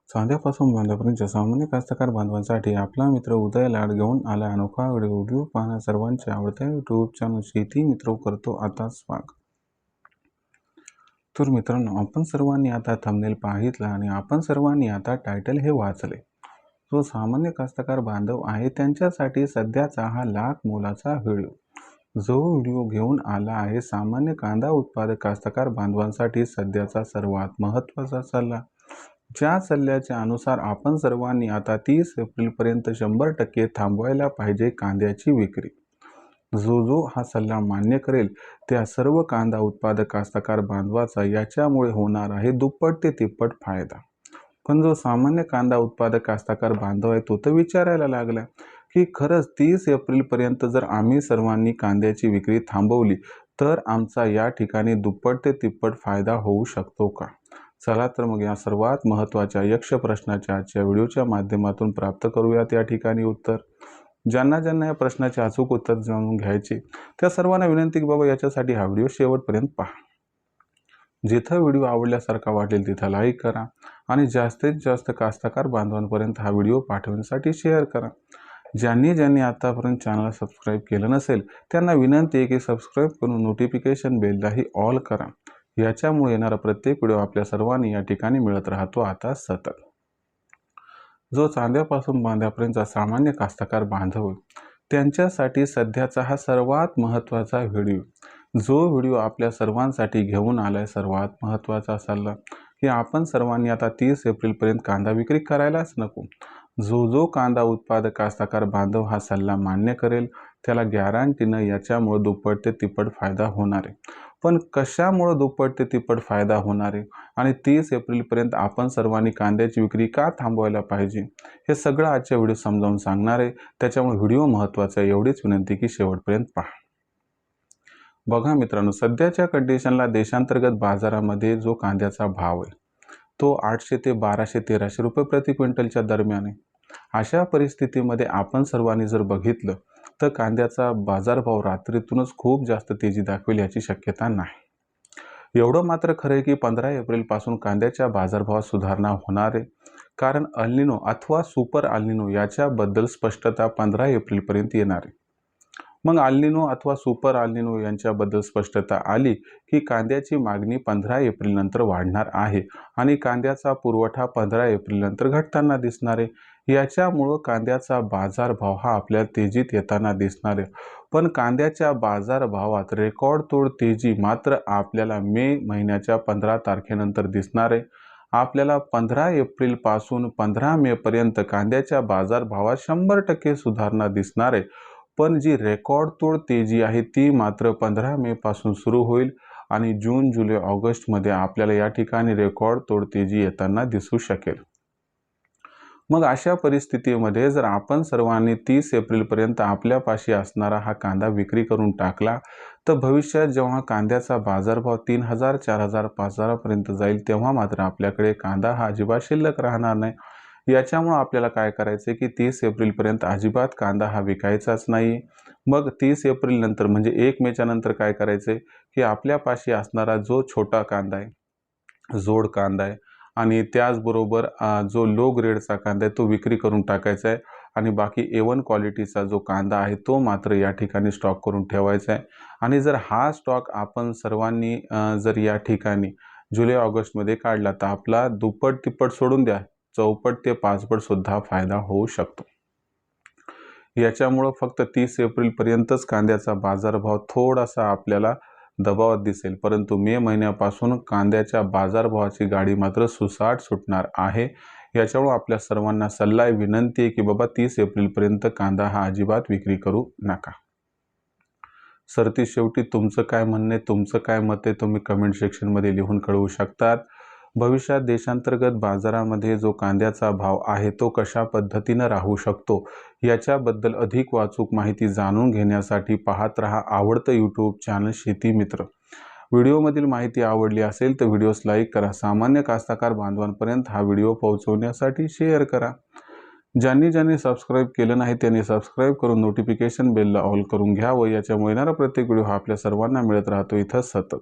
चांद्यापासून बांधापर्यंतच्या सामान्य कास्तकार बांधवांसाठी आपला मित्र उदय लाड घेऊन आला अनोखा व्हिडिओ पाहणं सर्वांच्या आवडत्या यूट्यूब चॅनल शेती मित्र करतो आता स्वागत। तर मित्रांनो, आपण सर्वांनी आता थंबनेल पाहितला आणि आपण सर्वांनी आता टायटल हे वाचले। जो सामान्य कास्तकार बांधव आहे त्यांच्यासाठी सध्याचा हा लाख मोलाचा व्हिडिओ, जो व्हिडिओ घेऊन आला आहे सामान्य कांदा उत्पादक कास्तकार बांधवांसाठी सध्याचा सर्वात महत्त्वाचा सल्ला। ज्या सल्ल्याच्या अनुसार आपण सर्वांनी आता 30 एप्रिलपर्यंत 100% थांबवायला पाहिजे कांद्याची विक्री। जो हा सल्ला मान्य करेल त्या सर्व कांदा उत्पादक कास्तकार बांधवाचा याच्यामुळे होणार आहे दुप्पट ते तिप्पट फायदा। पण जो सामान्य कांदा उत्पादक कास्तकार बांधव आहे तो तर विचारायला लागला की खरंच 30 एप्रिलपर्यंत जर आम्ही सर्वांनी कांद्याची विक्री थांबवली तर आमचा या ठिकाणी दुप्पट ते तिप्पट फायदा होऊ शकतो का? चला तर मग या सर्वात महत्त्वाच्या यक्ष प्रश्नाच्या आजच्या व्हिडिओच्या माध्यमातून प्राप्त करूयात या ठिकाणी उत्तर। ज्यांना या प्रश्नाचे अचूक उत्तर जाणून घ्यायचे त्या सर्वांना विनंती की बाबा याच्यासाठी हा व्हिडिओ शेवटपर्यंत पहा। जिथं व्हिडिओ आवडल्यासारखा वाटेल तिथं लाईक करा आणि जास्तीत जास्त कास्तकार बांधवांपर्यंत हा व्हिडिओ पाठवण्यासाठी शेअर करा। ज्यांनी आतापर्यंत चॅनल सबस्क्राईब केलं नसेल त्यांना विनंती आहे की सबस्क्राईब करून नोटिफिकेशन बेललाही ऑल करा। याच्यामुळे येणारा प्रत्येक व्हिडिओ आपल्या सर्वांनी या ठिकाणी मिळत राहतो आता सतत। जो चांद्यापासून बांध्यापर्यंतचा सामान्य कास्तकार बांधव त्यांच्यासाठी सध्याचा हा सर्वात महत्त्वाचा व्हिडिओ, जो व्हिडिओ आपल्या सर्वांसाठी घेऊन आलाय सर्वात महत्त्वाचा सल्ला की आपण सर्वांनी आता 30 एप्रिलपर्यंत कांदा विक्री करायलाच नको। जो कांदा उत्पादक कास्तकार बांधव हा सल्ला मान्य करेल त्याला गॅरंटीनं याच्यामुळे दुप्पट ते तिप्पट फायदा होणार आहे। पण कशामुळे दुप्पट ते तिप्पट फायदा होणार आहे आणि 30 एप्रिलपर्यंत आपण सर्वांनी कांद्याची विक्री का थांबवायला पाहिजे हे सगळं आजच्या व्हिडिओ समजावून सांगणार आहे। त्याच्यामुळे व्हिडिओ महत्त्वाचा आहे, एवढीच विनंती की शेवटपर्यंत पहा। बघा मित्रांनो, सध्याच्या कंडिशनला देशांतर्गत बाजारामध्ये जो कांद्याचा भाव आहे तो 800 ते 1200-1300 रुपये प्रति क्विंटलच्या दरम्यान आहे। अशा परिस्थितीमध्ये आपण सर्वांनी जर बघितलं तर कांद्याचा बाजारभाव रात्रीतूनच खूप जास्त तेजी दाखवेल याची शक्यता नाही। एवढं मात्र खरं आहे की 15 एप्रिलपासून कांद्याच्या बाजारभावात सुधारणा होणार आहे, कारण अल निनो अथवा सुपर अल निनो याच्याबद्दल स्पष्टता 15 एप्रिलपर्यंत येणार आहे। मग अल निनो अथवा सुपर अल निनो यांच्याबद्दल स्पष्टता आली की कांद्याची मागणी 15 एप्रिल नंतर वाढणार आहे आणि कांद्याचा पुरवठा 15 एप्रिल नंतर घटताना दिसणार आहे। याच्यामुळं कांद्याचा बाजारभाव हा आपल्याला तेजीत येताना दिसणार आहे। पण कांद्याच्या बाजारभावात रेकॉर्ड तोड तेजी मात्र आपल्याला मे महिन्याच्या 15 तारखेनंतर दिसणार आहे। आपल्याला 15 एप्रिलपासून 15 मे पर्यंत कांद्याच्या बाजारभावात 100% सुधारणा दिसणार आहे। पण जी रेकॉर्ड तोड तेजी आहे ती मात्र 15 मे पासून सुरू होईल आणि जून, जुलै, ऑगस्टमध्ये आपल्याला या ठिकाणी रेकॉर्ड तोड तेजी येताना दिसू शकेल। मग अशा परिस्थितीमध्ये जर आपण सर्वांनी 30 एप्रिलपर्यंत आपल्यापाशी असणारा हा कांदा विक्री करून टाकला तर भविष्यात जेव्हा कांद्याचा बाजारभाव 3000, 4000, 5000 पर्यंत जाईल तेव्हा मात्र आपल्याकडे कांदा हा अजिबात शिल्लक राहणार नाही। याच्यामुळे आपल्याला काय करायचं की 30 एप्रिलपर्यंत अजिबात कांदा हा विकायचाच नाही। मग 30 एप्रिल नंतर म्हणजे 1 मेच्या नंतर काय करायचं की आपल्यापाशी असणारा जो छोटा कांदा आहे, जोड कांदा आहे आणि त्याचबरोबर जो लो ग्रेडचा कांदा आहे तो विक्री करून टाकायचा आहे आणि बाकी A1 क्वालिटीचा जो कांदा आहे तो मात्र या ठिकाणी स्टॉक करून ठेवायचा आहे। आणि जर हा स्टॉक आपण सर्वांनी जर या ठिकाणी जुलै ऑगस्टमध्ये काढला तर आपला दुप्पट तिप्पट सोडून द्या, चौपट ते पाचपट सुद्धा फायदा होऊ शकतो। याच्यामुळं फक्त 30 एप्रिलपर्यंतच कांद्याचा बाजारभाव थोडासा आपल्याला दबावात दिसेल, परंतु मे महिन्यापासून कांद्याच्या बाजारभावाची गाडी मात्र सुसाट सुटणार आहे। याच्यामुळे आपल्या सर्वांना सल्ला आहे, विनंती आहे की बाबा 30 एप्रिलपर्यंत कांदा हा अजिबात विक्री करू नका। सरती शेवटी तुमचं काय म्हणणं आहे, तुमचं काय मत आहे तुम्ही कमेंट सेक्शनमध्ये लिहून कळवू शकतात। भविष्यात देशांतर्गत बाजारामध्ये जो कांद्याचा भाव आहे तो कशा पद्धतीनं राहू शकतो याच्याबद्दल अधिक वाचूक माहिती जाणून घेण्यासाठी पाहत रहा आवडतं यूट्यूब चॅनल शेती मित्र। व्हिडिओमधील माहिती आवडली असेल तर व्हिडिओस लाईक करा, सामान्य कास्तकार बांधवांपर्यंत हा व्हिडिओ पोहोचवण्यासाठी शेअर करा। ज्यांनी सबस्क्राईब केलं नाही त्यांनी सबस्क्राईब करून नोटिफिकेशन बेलला ऑल करून घ्यावं। याच्यामुळे येणारा प्रत्येक व्हिडिओ हा आपल्या सर्वांना मिळत राहतो इथं सतत।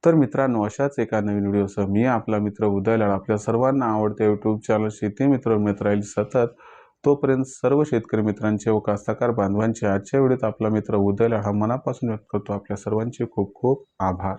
तर मित्रांनो, अशाच एका नवीन व्हिडिओसह मी आपला मित्र उदय लाड आपल्या सर्वांना आवडत्या यूट्यूब चॅनल शेती मित्र मिळत राहील सतत. तोपर्यंत सर्व शेतकरी मित्रांचे व कास्तकार बांधवांचे आजच्या व्हिडिओत आपला मित्र उदय लाड हा मनापासून व्यक्त करतो. आपल्या सर्वांचे खूप खूप आभार.